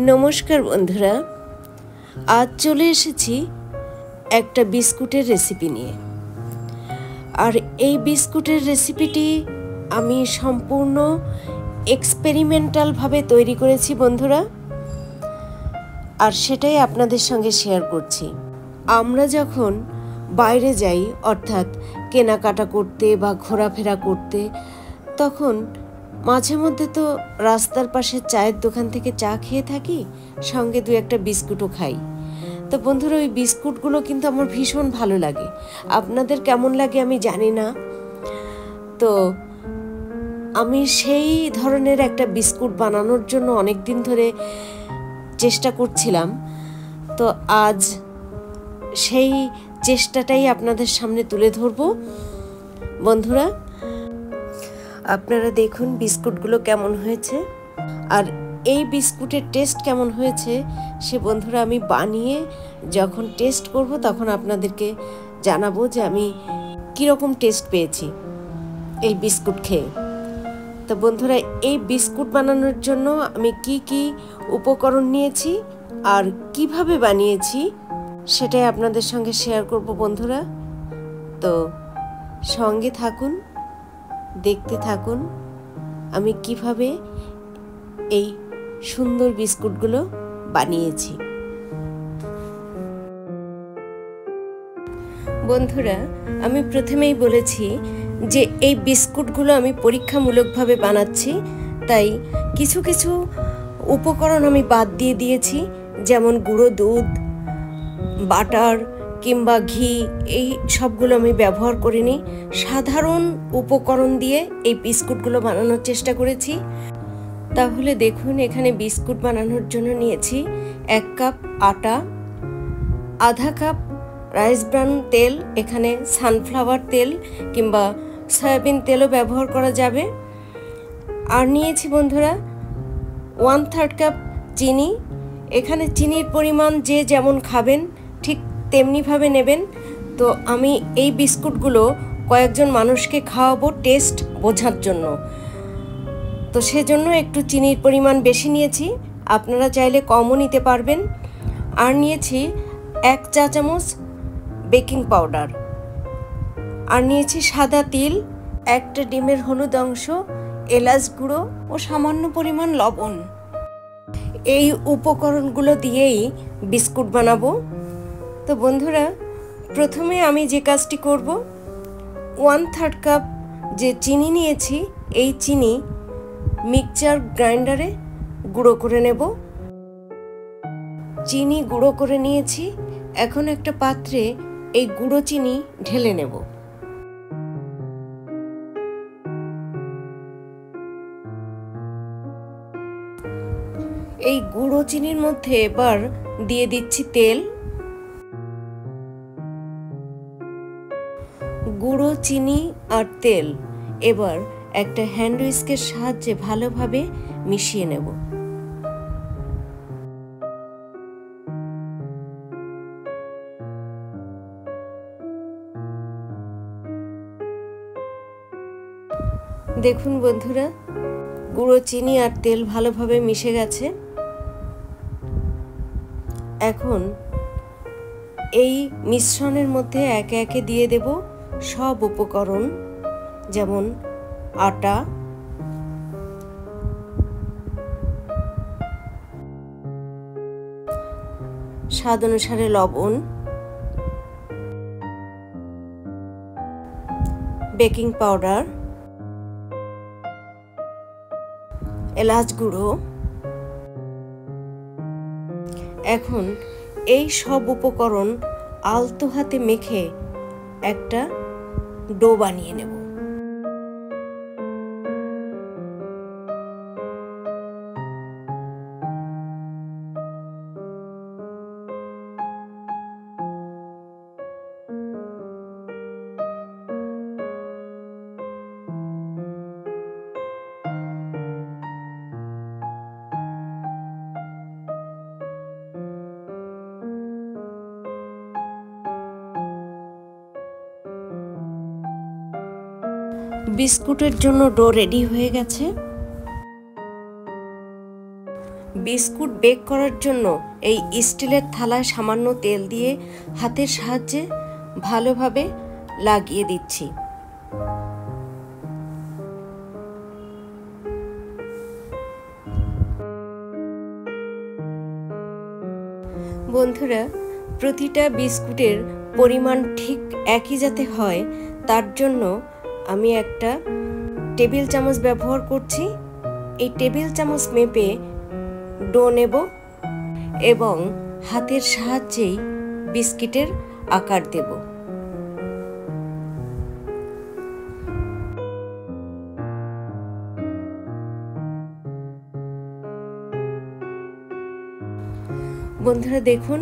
নমস্কার বন্ধুরা, আজ চলে এসেছি একটা বিস্কুটের রেসিপি নিয়ে। আর এই বিস্কুটের রেসিপিটি আমি সম্পূর্ণ এক্সপেরিমেন্টালভাবে তৈরি করেছি বন্ধুরা, আর সেটাই আপনাদের সঙ্গে শেয়ার করছি। আমরা যখন বাইরে যাই, অর্থাৎ কেনাকাটা করতে বা ঘোরাফেরা করতে, তখন মাঝে মধ্যে তো রাস্তার পাশে চায়ের দোকান থেকে চা খেয়ে থাকি, সঙ্গে দু একটা বিস্কুটও খাই। তো বন্ধুরা, ওই বিস্কুটগুলো কিন্তু আমার ভীষণ ভালো লাগে। আপনাদের কেমন লাগে আমি জানি না। তো আমি সেই ধরনের একটা বিস্কুট বানানোর জন্য অনেক দিন ধরে চেষ্টা করছিলাম। তো আজ সেই চেষ্টাটাই আপনাদের সামনে তুলে ধরবো বন্ধুরা। আপনারা দেখুন বিস্কুটগুলো কেমন হয়েছে, আর এই বিস্কুটের টেস্ট কেমন হয়েছে সে বন্ধুরা আমি বানিয়ে যখন টেস্ট করব তখন আপনাদেরকে জানাবো যে আমি কীরকম টেস্ট পেয়েছি এই বিস্কুট খেয়ে। তো বন্ধুরা, এই বিস্কুট বানানোর জন্য আমি কি কি উপকরণ নিয়েছি আর কিভাবে বানিয়েছি সেটাই আপনাদের সঙ্গে শেয়ার করব বন্ধুরা। তো সঙ্গে থাকুন, দেখতে থাকুন আমি কিভাবে এই সুন্দর বিস্কুটগুলো বানিয়েছি। বন্ধুরা, আমি প্রথমেই বলেছি যে এই বিস্কুটগুলো আমি পরীক্ষামূলকভাবে বানাচ্ছি, তাই কিছু কিছু উপকরণ আমি বাদ দিয়ে দিয়েছি, যেমন গুঁড়ো দুধ, বাটার কিংবা ঘি, এই সবগুলো আমি ব্যবহার করিনি। সাধারণ উপকরণ দিয়ে এই বিস্কুটগুলো বানানোর চেষ্টা করেছি। তাহলে দেখুন, এখানে বিস্কুট বানানোর জন্য নিয়েছি 1 কাপ আটা, আধা কাপ রাইস ব্রান তেল, এখানে সানফ্লাওয়ার তেল কিংবা সয়াবিন তেলও ব্যবহার করা যাবে। আর নিয়েছি বন্ধুরা 1/3 কাপ চিনি। এখানে চিনির পরিমাণ যে যেমন খাবেন ঠিক তেমনিভাবে নেবেন। তো আমি এই বিস্কুটগুলো কয়েকজন মানুষকে খাওয়াবো টেস্ট বোঝার জন্য, তো সেজন্য একটু চিনির পরিমাণ বেশি নিয়েছি, আপনারা চাইলে কমও নিতে পারবেন। আর নিয়েছি 1 চা চামচ বেকিং পাউডার, আর নিয়েছি সাদা তিল, 1টা ডিমের হলুদ অংশ, এলাচ গুঁড়ো ও সামান্য পরিমাণ লবণ। এই উপকরণগুলো দিয়েই বিস্কুট বানাবো। তো বন্ধুরা, প্রথমে আমি যে কাজটি করব, 1/3 কাপ যে চিনি নিয়েছি এই চিনি মিক্সচার গ্রাইন্ডারে গুঁড়ো করে নেব। চিনি গুঁড়ো করে নিয়েছি, এখন একটা পাত্রে এই গুঁড়ো চিনি ঢেলে নেব। এই গুঁড়ো চিনির মধ্যে এবার দিয়ে দিচ্ছি তেল। গুঁড়ো চিনি আর তেল এবার একটা হ্যান্ড হুইস্কের সাহায্যে ভালোভাবে মিশিয়ে নেব। দেখুন বন্ধুরা, গুঁড়ো চিনি আর তেল ভালোভাবে মিশে গেছে। এখন এই মিশ্রণের মধ্যে একে একে দিয়ে দেব সব উপকরণ, যেমন আটা, স্বাদ অনুসারে লবণ, বেকিং পাউডার, এলাচ গুঁড়ো। এখন এই সব উপকরণ আলতো হাতে মেখে একটা ডো বানিয়ে নেব। বিস্কুটের জন্য ডো রেডি হয়ে গেছে। বিস্কুট বেক করার জন্য এই স্টিলের থালায় সামান্য তেল দিয়ে হাতের সাহায্যে ভালোভাবে লাগিয়ে দিচ্ছি। বন্ধুরা, প্রতিটা বিস্কুটের পরিমাণ ঠিক একই যাতে হয় তার জন্য আমি একটা টেবিল চামচ ব্যবহার করছি। এই টেবিল চামচ মেপে ডো নেব এবং হাতের সাহায্যেই বিস্কিটের আকার দেব। বন্ধুরা দেখুন,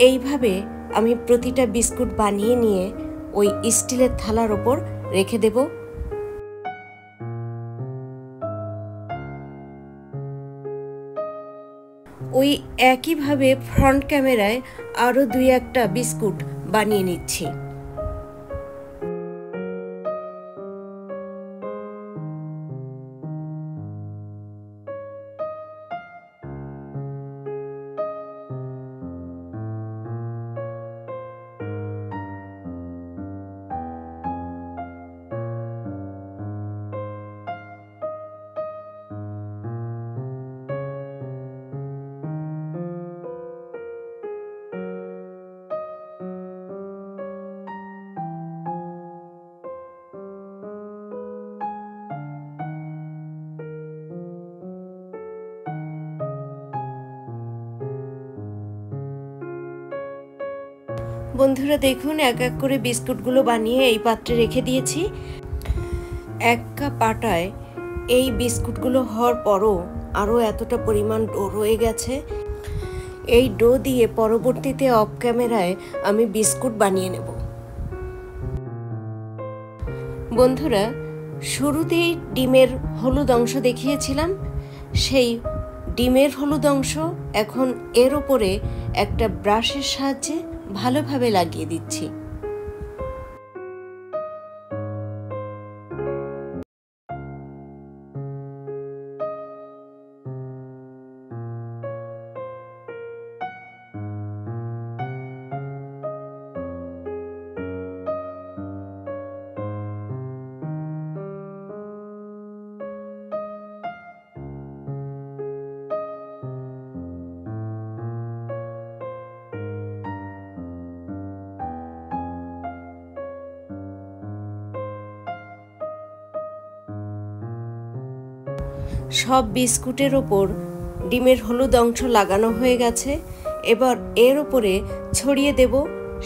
এইভাবে আমি প্রতিটা বিস্কুট বানিয়ে নিয়ে ওই স্টিলের থালার ওপর রেখে দেব। ওই একইভাবে ফ্রন্ট ক্যামেরায় আরও 2-1টা বিস্কুট বানিয়ে নিচ্ছি। বন্ধুরা দেখুন, এক এক করে বিস্কুটগুলো বানিয়ে এই পাত্রে রেখে দিয়েছি। 1 কাপ আটায় এই বিস্কুটগুলো হওয়ার পরও আরও এতটা পরিমাণ ডো রয়ে গেছে। এই ডো দিয়ে পরবর্তীতে অফ ক্যামেরায় আমি বিস্কুট বানিয়ে নেব। বন্ধুরা, শুরুতেই ডিমের হলুদ অংশ দেখিয়েছিলাম, সেই ডিমের হলুদ অংশ এখন এর ওপরে একটা ব্রাশের সাহায্যে ভালোভাবে লাগিয়ে দিচ্ছি। সব বিস্কুটের ওপর ডিমের হলুদ অংশ লাগানো হয়ে গেছে। এবার এর ওপরে ছড়িয়ে দেব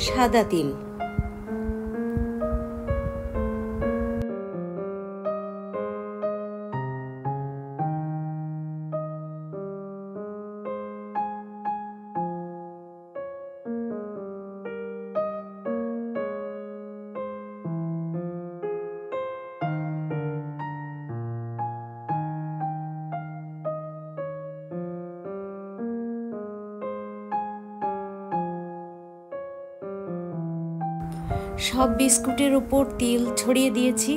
সাদা তিল। সব বিস্কুটের উপর তিল ছড়িয়ে দিয়েছি।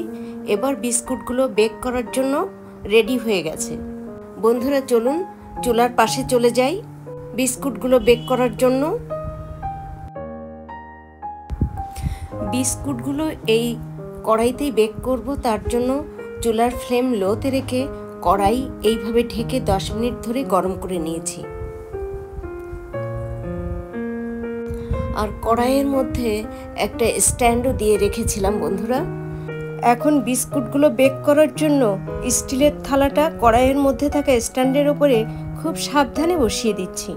এবার বিস্কুটগুলো বেক করার জন্য রেডি হয়ে গেছে। বন্ধুরা চলুন চুলার পাশে চলে যাই বিস্কুটগুলো বেক করার জন্য। বিস্কুটগুলো এই কড়াইতেই বেক করব, তার জন্য চুলার ফ্লেম লোতে রেখে কড়াই এইভাবে ঢেকে 10 মিনিট ধরে গরম করে নিয়েছি। আর কড়াইয়ের মধ্যে একটা স্ট্যান্ডও দিয়ে রেখেছিলাম বন্ধুরা। এখন বিস্কুটগুলো বেক করার জন্য স্টিলের থালাটা কড়াইয়ের মধ্যে থাকা স্ট্যান্ডের উপরে খুব সাবধানে বসিয়ে দিচ্ছি।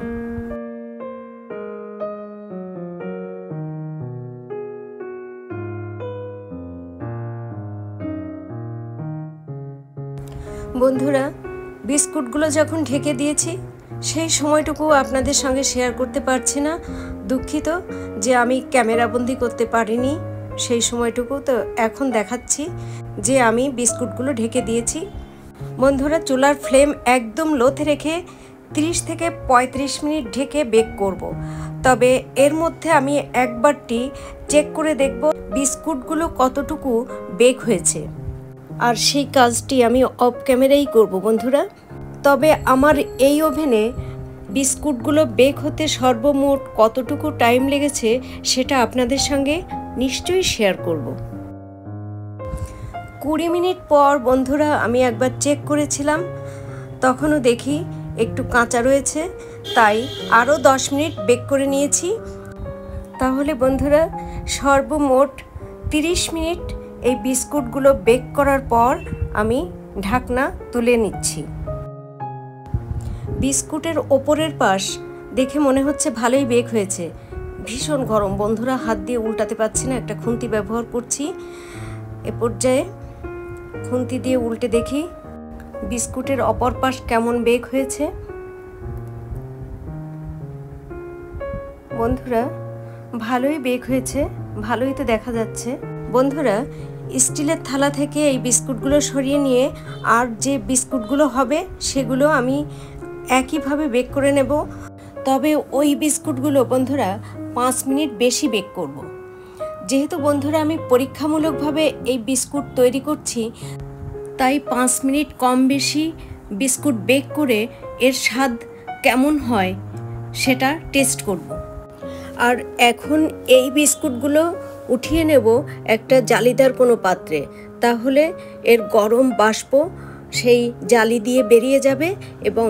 বন্ধুরা, বিস্কুটগুলো যখন ঢেকে দিয়েছি সেই সময়টুকু আপনাদের সঙ্গে শেয়ার করতে পারছি না। দুঃখিত যে আমি ক্যামেরাবন্দি করতে পারিনি সেই সময়টুকু। তো এখন দেখাচ্ছি যে আমি বিস্কুটগুলো ঢেকে দিয়েছি। বন্ধুরা, চুলার ফ্লেম একদম লোতে রেখে 30 থেকে 35 মিনিট ঢেকে বেক করব। তবে এর মধ্যে আমি একবারটি চেক করে দেখব বিস্কুটগুলো কতটুকু বেক হয়েছে, আর সেই কাজটি আমি অফ ক্যামেরাই করব বন্ধুরা। তবে আমার এই ওভেনে বিস্কুটগুলো বেক হতে সর্বমোট কতটুকু টাইম লেগেছে সেটা আপনাদের সঙ্গে নিশ্চয়ই শেয়ার করব। 20 মিনিট পর বন্ধুরা আমি একবার চেক করেছিলাম, তখনও দেখি একটু কাঁচা রয়েছে, তাই আরও 10 মিনিট বেক করে নিয়েছি। তাহলে বন্ধুরা সর্বমোট 30 মিনিট এই বিস্কুটগুলো বেক করার পর আমি ঢাকনা তুলে নিচ্ছি। বিস্কুটের ওপরের পাশ দেখে মনে হচ্ছে ভালোই বেক হয়েছে। ভীষণ গরম বন্ধুরা, হাত দিয়ে উল্টাতে পারছি না, একটা খুন্তি ব্যবহার করছি। এ পর্যায়ে খুন্তি দিয়ে উল্টে দেখি বিস্কুটের অপর পাশ কেমন বেক হয়েছে। বন্ধুরা ভালোই বেক হয়েছে, ভালোই তো দেখা যাচ্ছে। বন্ধুরা স্টিলের থালা থেকে এই বিস্কুটগুলো সরিয়ে নিয়ে আর যে বিস্কুটগুলো হবে সেগুলো আমি একইভাবে বেক করে নেব। তবে ওই বিস্কুটগুলো বন্ধুরা 5 মিনিট বেশি বেক করব। যেহেতু বন্ধুরা আমি পরীক্ষামূলকভাবে এই বিস্কুট তৈরি করছি, তাই 5 মিনিট কম বেশি বিস্কুট বেক করে এর স্বাদ কেমন হয় সেটা টেস্ট করব। আর এখন এই বিস্কুটগুলো উঠিয়ে নেব একটা জালিদার কোনো পাত্রে, তাহলে এর গরম বাষ্প সেই জালি দিয়ে বেরিয়ে যাবে এবং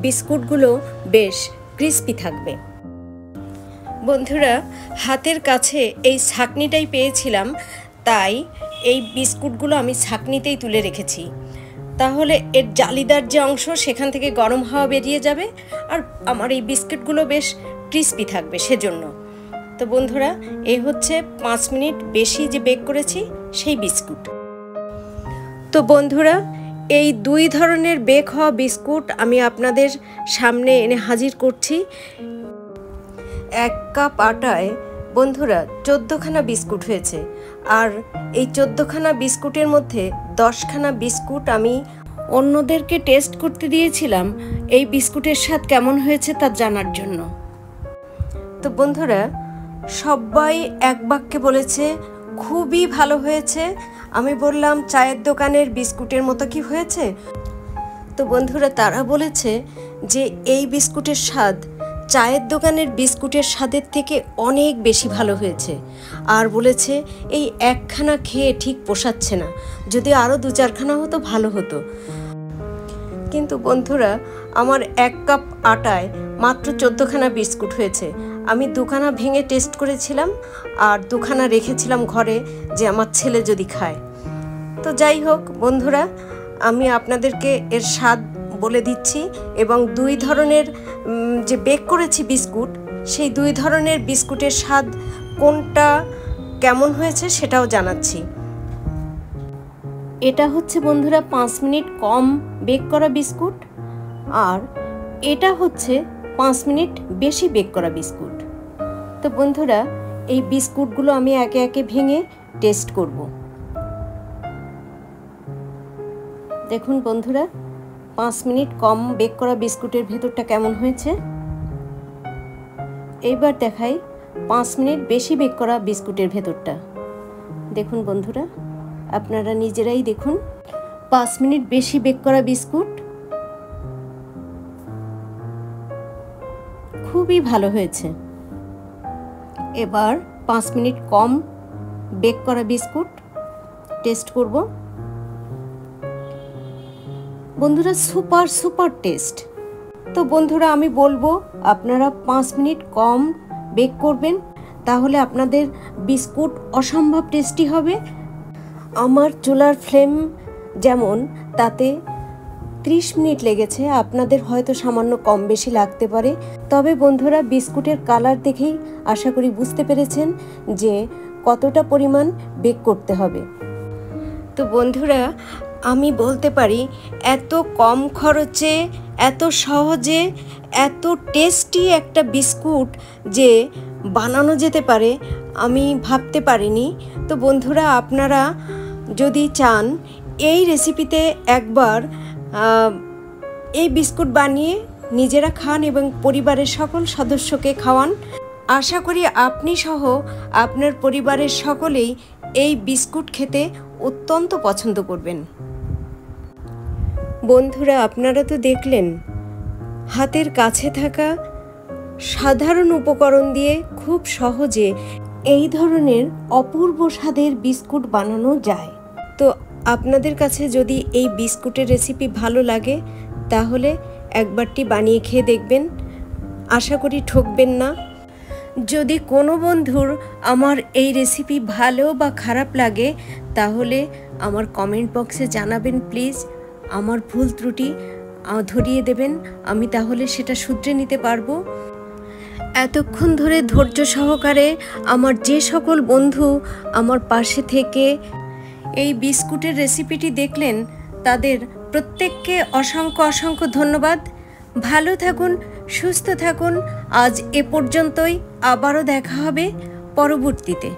বিস্কুটগুলো বেশ ক্রিস্পি থাকবে। বন্ধুরা হাতের কাছে এই ছাঁকনিটাই পেয়েছিলাম, তাই এই বিস্কুটগুলো আমি ছাঁকনিতেই তুলে রেখেছি। তাহলে এর জালিদার যে অংশ সেখান থেকে গরম হাওয়া বেরিয়ে যাবে আর আমার এই বিস্কুটগুলো বেশ ক্রিস্পি থাকবে সেজন্য। তো বন্ধুরা এই হচ্ছে 5 মিনিট বেশি যে বেক করেছি সেই বিস্কুট। তো বন্ধুরা এই 2 ধরনের বেক হওয়া বিস্কুট আমি আপনাদের সামনে এনে হাজির করছি। 1 কাপ আটায় বন্ধুরা 14খানা বিস্কুট হয়েছে, আর এই 14খানা বিস্কুটের মধ্যে 10খানা বিস্কুট আমি অন্যদেরকে টেস্ট করতে দিয়েছিলাম এই বিস্কুটের স্বাদ কেমন হয়েছে তা জানার জন্য। তো বন্ধুরা সবাই এক বাক্যে বলেছে খুবই ভালো হয়েছে। আমি বললাম চায়ের দোকানের বিস্কুটের মতো কি হয়েছে? তো বন্ধুরা তারা বলেছে যে এই বিস্কুটের স্বাদ চায়ের দোকানের বিস্কুটের স্বাদের থেকে অনেক বেশি ভালো হয়েছে। আর বলেছে এই একখানা খেয়ে ঠিক পোষাচ্ছে না, যদি আরও 2-4খানা হতো ভালো হতো। কিন্তু বন্ধুরা আমার 1 কাপ আটায় মাত্র 14খানা বিস্কুট হয়েছে। আমি 2খানা ভেঙে টেস্ট করেছিলাম আর 2খানা রেখেছিলাম ঘরে যে আমার ছেলে যদি খায়। তো যাই হোক বন্ধুরা, আমি আপনাদেরকে এর স্বাদ বলে দিচ্ছি এবং 2 ধরনের যে বেক করেছি বিস্কুট, সেই 2 ধরনের বিস্কুটের স্বাদ কোনটা কেমন হয়েছে সেটাও জানাচ্ছি। এটা হচ্ছে বন্ধুরা 5 মিনিট কম বেক করা বিস্কুট, আর এটা হচ্ছে 5 মিনিট বেশি বেক করা বিস্কুট। তো বন্ধুরা এই বিস্কুটগুলো আমি একে একে ভেঙে টেস্ট করব। দেখুন বন্ধুরা 5 মিনিট কম বেক করা বিস্কুটের ভেতরটা কেমন হয়েছে। এইবার দেখাই 5 মিনিট বেশি বেক করা বিস্কুটের ভেতরটা। দেখুন বন্ধুরা আপনারা নিজেরাই দেখুন 5 মিনিট বেশি বেক করা বিস্কুট খুবই ভালো হয়েছে। এবার 5 মিনিট কম বেক করা বিস্কুট টেস্ট করব। বন্ধুরা সুপার টেস্ট। তো বন্ধুরা আমি বলবো আপনারা 5 মিনিট কম বেক করবেন, তাহলে আপনাদের বিস্কুট অসম্ভব টেস্টি হবে। আমার চুলার ফ্লেম যেমন, তাতে 30 মিনিট লেগেছে, আপনাদের হয়তো সামান্য কম বেশি লাগতে পারে। তবে বন্ধুরা বিস্কুটের কালার দেখেই আশা করি বুঝতে পেরেছেন যে কতটা পরিমাণ বেক করতে হবে। তো বন্ধুরা আমি বলতে পারি এত কম খরচে, এত সহজে, এত টেস্টি একটা বিস্কুট যে বানানো যেতে পারে আমি ভাবতে পারিনি। তো বন্ধুরা আপনারা যদি চান এই রেসিপিতে একবার এই বিস্কুট বানিয়ে নিজেরা খান এবং পরিবারের সকল সদস্যকে খাওয়ান, আশা করি আপনি সহ আপনার পরিবারের সকলেই এই বিস্কুট খেতে অত্যন্ত পছন্দ করবেন। বন্ধুরা, আপনারা তো দেখলেন হাতের কাছে থাকা সাধারণ উপকরণ দিয়ে খুব সহজে এই ধরনের অপূর্ব স্বাদের বিস্কুট বানানো যায়। তো আপনাদের কাছে যদি এই বিস্কুটের রেসিপি ভালো লাগে তাহলে একবারটি বানিয়ে খেয়ে দেখবেন, আশা করি ঠকবেন না। যদি কোনো বন্ধুর আমার এই রেসিপি ভালো বা খারাপ লাগে তাহলে আমার কমেন্ট বক্সে জানাবেন প্লিজ। আমার ভুল ত্রুটি ধরিয়ে দেবেন, আমি তাহলে সেটা শুধরে নিতে পারবো। এতক্ষণ ধরে ধৈর্য সহকারে আমার যে সকল বন্ধু আমার পাশে থেকে এই বিস্কুটের রেসিপিটি দেখলেন তাদের প্রত্যেককে অসংখ্য অসংখ্য ধন্যবাদ। ভালো থাকুন, সুস্থ থাকুন। আজ এ পর্যন্তই, আবারও দেখা হবে পরবর্তীতে।